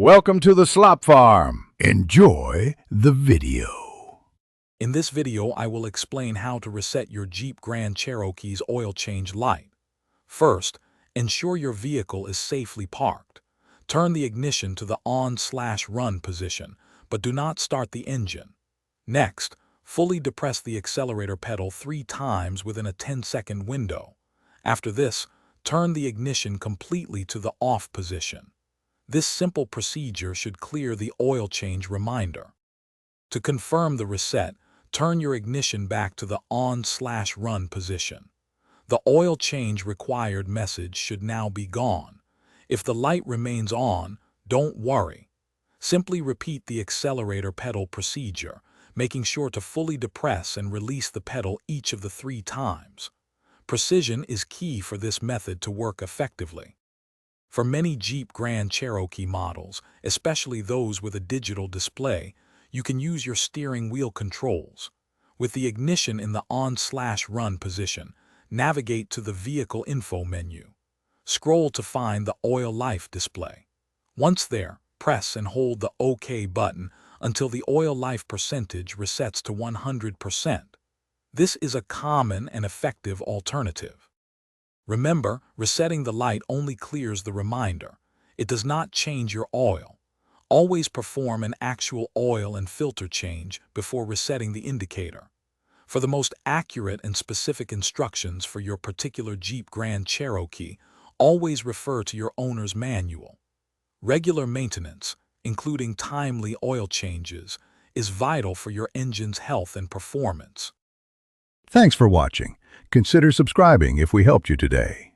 Welcome to the Slop Farm. Enjoy the video. In this video, I will explain how to reset your Jeep Grand Cherokee's oil change light. First, ensure your vehicle is safely parked. Turn the ignition to the on/run position, but do not start the engine. Next, fully depress the accelerator pedal 3 times within a 10-second window. After this, turn the ignition completely to the off position. This simple procedure should clear the oil change reminder. To confirm the reset, turn your ignition back to the on/run position. The oil change required message should now be gone. If the light remains on, don't worry. Simply repeat the accelerator pedal procedure, making sure to fully depress and release the pedal each of the 3 times. Precision is key for this method to work effectively. For many Jeep Grand Cherokee models, especially those with a digital display, you can use your steering wheel controls. With the ignition in the on/run position, navigate to the Vehicle Info menu. Scroll to find the Oil Life display. Once there, press and hold the OK button until the oil life percentage resets to 100%. This is a common and effective alternative. Remember, resetting the light only clears the reminder. It does not change your oil. Always perform an actual oil and filter change before resetting the indicator. For the most accurate and specific instructions for your particular Jeep Grand Cherokee, always refer to your owner's manual. Regular maintenance, including timely oil changes, is vital for your engine's health and performance. Thanks for watching. Consider subscribing if we helped you today.